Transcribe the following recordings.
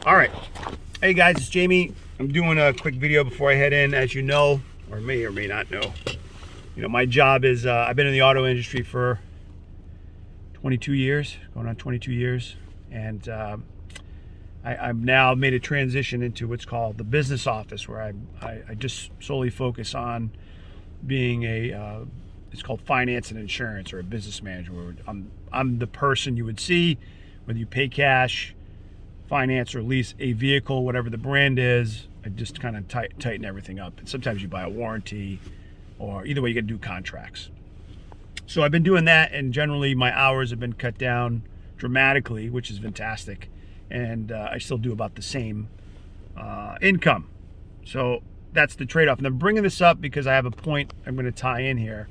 All right. Hey guys, it's Jamie. I'm doing a quick video before I head in. As you know, or may not know, my job is I've been in the auto industry for 22 years, going on 22 years, and I've now made a transition into what's called the business office, where I just solely focus on being it's called finance and insurance, or a business manager, where I'm the person you would see whether you pay cash, finance, or lease a vehicle, whatever the brand is. I just kind of tighten everything up. And sometimes you buy a warranty, or either way you got to do contracts. So I've been doing that, and generally my hours have been cut down dramatically, which is fantastic. And I still do about the same income. So that's the trade-off. And I'm bringing this up because I have a point I'm going to tie in here.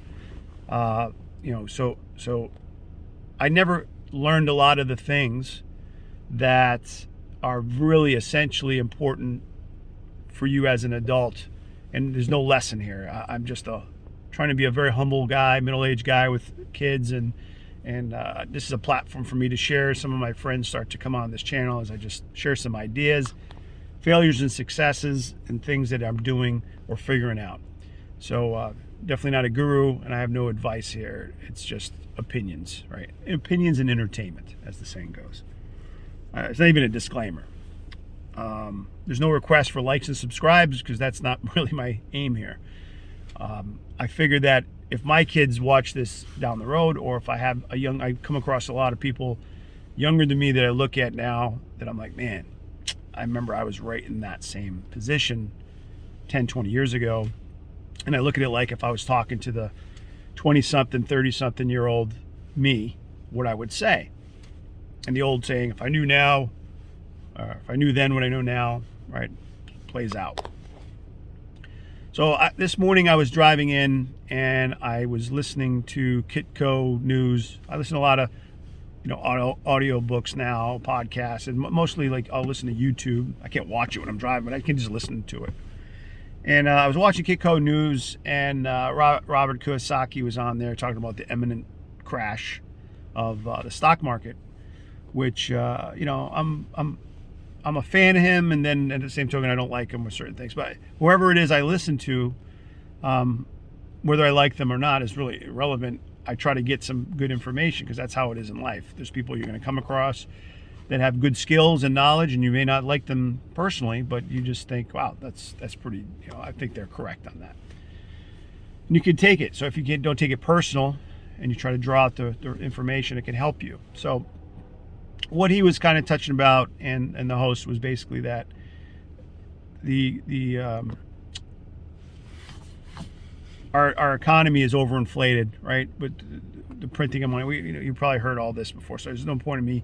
So I never learned a lot of the things that are really essentially important for you as an adult. And there's no lesson here. I'm just trying to be a very humble guy, middle-aged guy with kids, and this is a platform for me to share. Some of my friends start to come on this channel as I just share some ideas, failures and successes, and things that I'm doing or figuring out. So definitely not a guru, and I have no advice here. It's just opinions, right? Opinions and entertainment, as the saying goes. It's not even a disclaimer. There's no request for likes and subscribes, because that's not really my aim here. I figure that if my kids watch this down the road, or if I come across a lot of people younger than me that I look at now that I'm like, man, I remember I was right in that same position 10, 20 years ago. And I look at it like if I was talking to the 20-something, 30-something year old me, what I would say. And the old saying, if I knew now, or if I knew then what I know now, right, plays out. So this morning I was driving in, and I was listening to Kitco News. I listen to a lot of, audio books now, podcasts, and mostly I'll listen to YouTube. I can't watch it when I'm driving, but I can just listen to it. And I was watching Kitco News, and Robert Kiyosaki was on there talking about the imminent crash of the stock market, which I'm a fan of him, and then at the same token I don't like him with certain things. But whoever it is I listen to, whether I like them or not is really irrelevant. I try to get some good information, because that's how it is in life. There's people you're going to come across that have good skills and knowledge, and you may not like them personally, but you just think, wow, that's pretty, I think they're correct on that. And you can take it. So if you don't take it personal, and you try to draw out the information, it can help you. So what he was kind of touching about, and the host, was basically that our economy is overinflated, right? But the printing of money, you probably heard all this before, so there's no point in me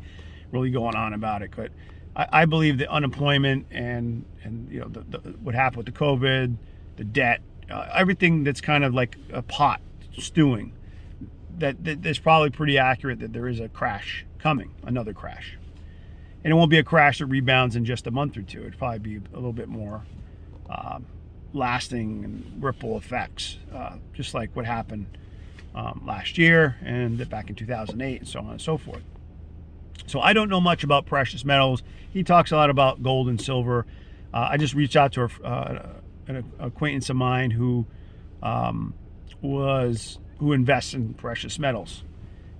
really going on about it. But I believe that unemployment and what happened with the COVID, the debt, everything that's kind of like a pot stewing, that it's probably pretty accurate that there is a crash coming, another crash. And it won't be a crash that rebounds in just a month or two. It'd probably be a little bit more lasting and ripple effects, just like what happened last year and back in 2008, and so on and so forth. So I don't know much about precious metals. He talks a lot about gold and silver. I just reached out to an acquaintance of mine who invests in precious metals.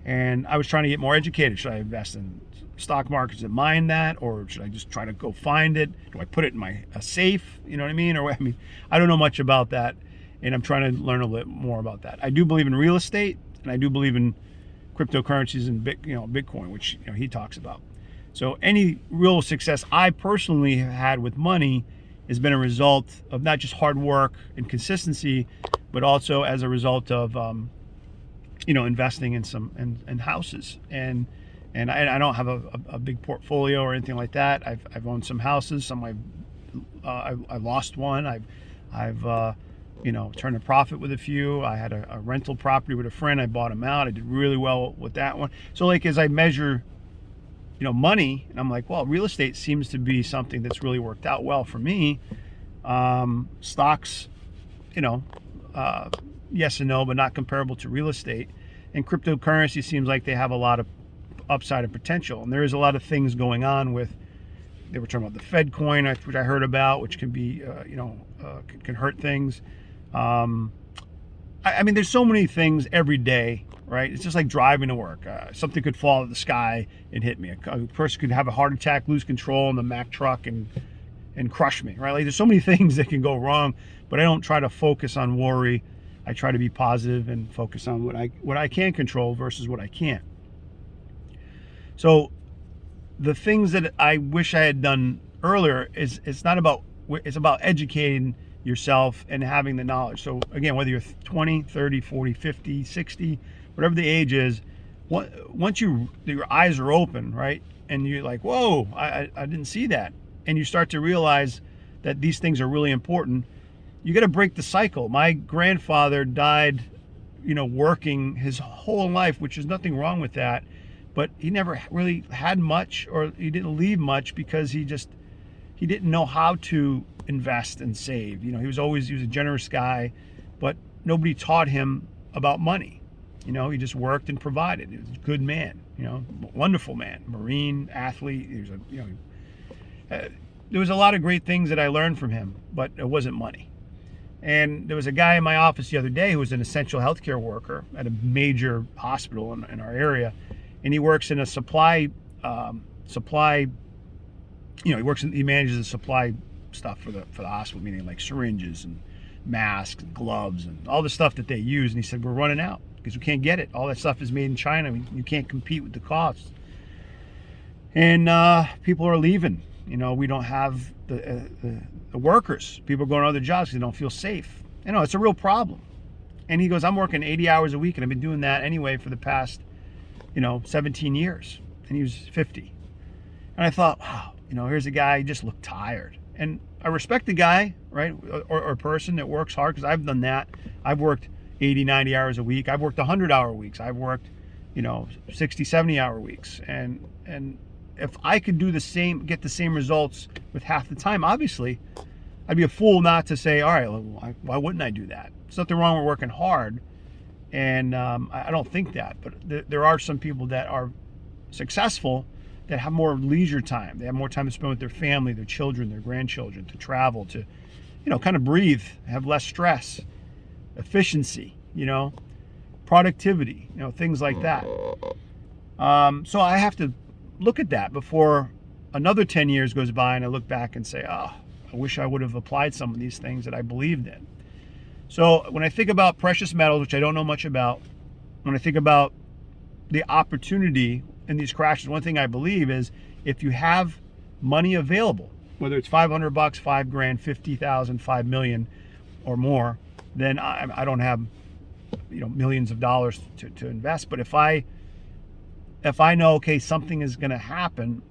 And I was trying to get more educated. Should I invest in stock markets and mine that, or should I just try to go find it? Do I put it in a safe? You know what I mean? I don't know much about that, and I'm trying to learn a little more about that. I do believe in real estate, and I do believe in cryptocurrencies and Bitcoin, which he talks about. So any real success I personally have had with money has been a result of not just hard work and consistency, but also as a result of investing in some houses. And I don't have a big portfolio or anything like that. I've owned some houses. Some I lost one. I've turned a profit with a few. I had a rental property with a friend. I bought them out. I did really well with that one. So as I measure money, and I'm like, well, real estate seems to be something that's really worked out well for me. Stocks, yes and no, but not comparable to real estate. And cryptocurrency seems like they have a lot of upside and potential. And there is a lot of things going on with they were talking about the Fed coin, which I heard about, which can be, can hurt things. I mean, there's so many things every day, right? It's just like driving to work. Something could fall out of the sky and hit me. A person could have a heart attack, lose control in the Mack truck and crush me, right? Like there's so many things that can go wrong, but I don't try to focus on worry. I try to be positive and focus on what I can control versus what I can't. So the things that I wish I had done earlier it's about educating yourself and having the knowledge. So again, whether you're 20, 30, 40, 50, 60, whatever the age is, once your eyes are open, right? And you're like, whoa, I didn't see that. And you start to realize that these things are really important. You got to break the cycle. My grandfather died, working his whole life, which is nothing wrong with that. But he never really had much, or he didn't leave much because he didn't know how to invest and save. He was a generous guy, but nobody taught him about money. He just worked and provided. He was a good man, wonderful man, Marine, athlete. He was there was a lot of great things that I learned from him, but it wasn't money. And there was a guy in my office the other day who was an essential healthcare worker at a major hospital in our area. And he works in a he manages the supply stuff for the hospital, meaning like syringes and masks and gloves and all the stuff that they use. And he said, we're running out because we can't get it. All that stuff is made in China. You can't compete with the costs. And people are leaving. We don't have the workers. People are going to other jobs because they don't feel safe. It's a real problem. And he goes, I'm working 80 hours a week, and I've been doing that anyway for the past 17 years. And he was 50. And I thought, wow, here's a guy, he just looked tired. And I respect the guy, right? Or a person that works hard, because I've done that. I've worked 80, 90 hours a week. I've worked 100-hour weeks. I've worked, 60, 70-hour weeks. And if I could do get the same results with half the time, obviously, I'd be a fool not to say, all right, well, why wouldn't I do that? There's nothing wrong with working hard. And I don't think that, but there are some people that are successful that have more leisure time. They have more time to spend with their family, their children, their grandchildren, to travel, to, kind of breathe, have less stress, efficiency, productivity, things like that. So I have to look at that before another 10 years goes by and I look back and say, I wish I would have applied some of these things that I believed in. So when I think about precious metals, which I don't know much about, when I think about the opportunity in these crashes, one thing I believe is if you have money available, whether it's $500, $5,000, 50,000, 5 million or more, then I don't have millions of dollars to invest. But if I know, okay, something is going to happen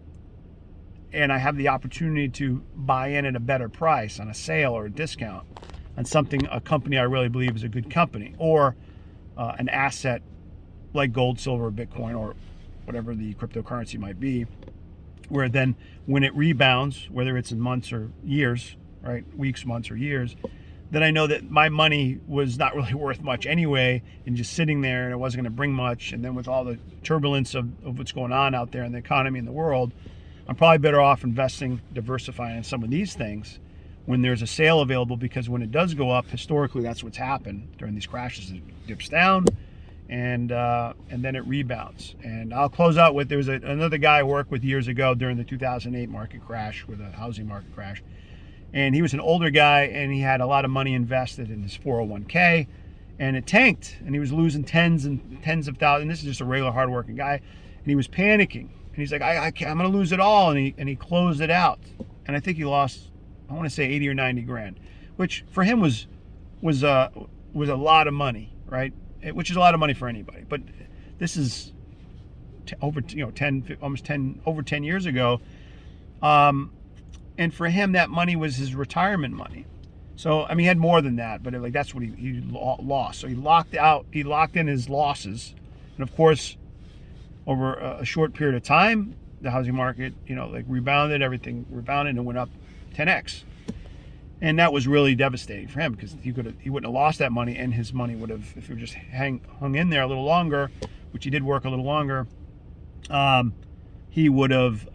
and I have the opportunity to buy in at a better price on a sale or a discount on a company I really believe is a good company, or an asset like gold, silver, Bitcoin, or whatever the cryptocurrency might be, where then when it rebounds, whether it's in months or years, right, weeks, months, or years, then I know that my money was not really worth much anyway and just sitting there, and it wasn't going to bring much. And then with all the turbulence of what's going on out there in the economy and the world, I'm probably better off investing, diversifying in some of these things when there's a sale available, because when it does go up, historically, that's what's happened during these crashes. It dips down and then it rebounds. And I'll close out with, there was another guy I worked with years ago during the 2008 market crash, with a housing market crash. And he was an older guy, and he had a lot of money invested in his 401k, and it tanked, and he was losing tens and tens of thousands. This is just a regular hardworking guy, and he was panicking. And he's like, I'm going to lose it all, and he closed it out. And I think he lost, I want to say 80 or 90 grand, which for him was a lot of money, right? Which is a lot of money for anybody. But this is over 10 years ago. And for him, that money was his retirement money. So, I mean, he had more than that, but that's what he lost. So he locked in his losses. And of course, over a short period of time, the housing market, rebounded, everything rebounded and went up 10x. And that was really devastating for him, because he wouldn't have lost that money, and his money would have, if he just hung in there a little longer, which he did work a little longer, he would have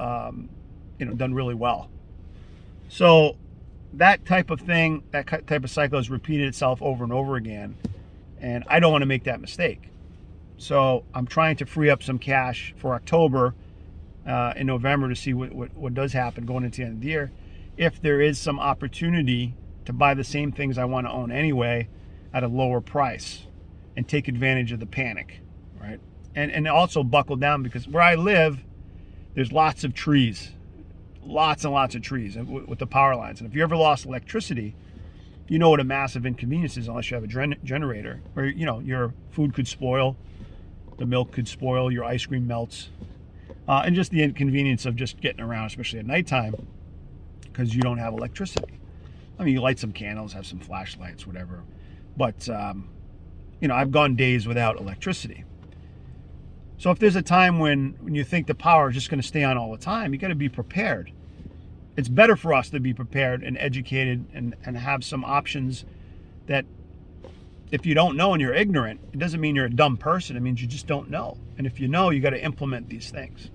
done really well. So that type of thing, that type of cycle has repeated itself over and over again, and I don't want to make that mistake. So I'm trying to free up some cash for October in November to see what does happen going into the end of the year. If there is some opportunity to buy the same things I want to own anyway at a lower price and take advantage of the panic, right? And also buckle down, because where I live, there's lots of trees, lots and lots of trees with the power lines. And if you ever lost electricity, you know what a massive inconvenience is unless you have a generator, where your food could spoil, the milk could spoil, your ice cream melts, and just the inconvenience of just getting around, especially at nighttime, because you don't have electricity. I mean, you light some candles, have some flashlights, whatever, but I've gone days without electricity. So if there's a time when you think the power is just going to stay on all the time, you got to be prepared. It's better for us to be prepared and educated and have some options that, if you don't know and you're ignorant, it doesn't mean you're a dumb person. It means you just don't know. And if you know, you got to implement these things.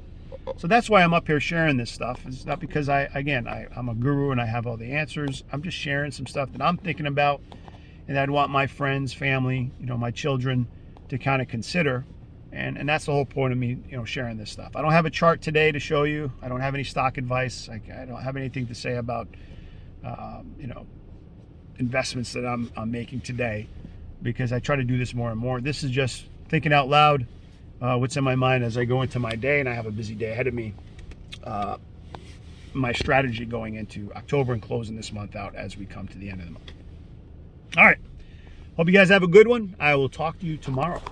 So that's why I'm up here sharing this stuff. It's not because I'm a guru and I have all the answers. I'm just sharing some stuff that I'm thinking about and I'd want my friends, family, my children to kind of consider. And that's the whole point of me, sharing this stuff. I don't have a chart today to show you. I don't have any stock advice. I don't have anything to say about, investments that I'm making today, because I try to do this more and more. This is just thinking out loud, what's in my mind as I go into my day, and I have a busy day ahead of me. My strategy going into October and closing this month out as we come to the end of the month. All right. Hope you guys have a good one. I will talk to you tomorrow.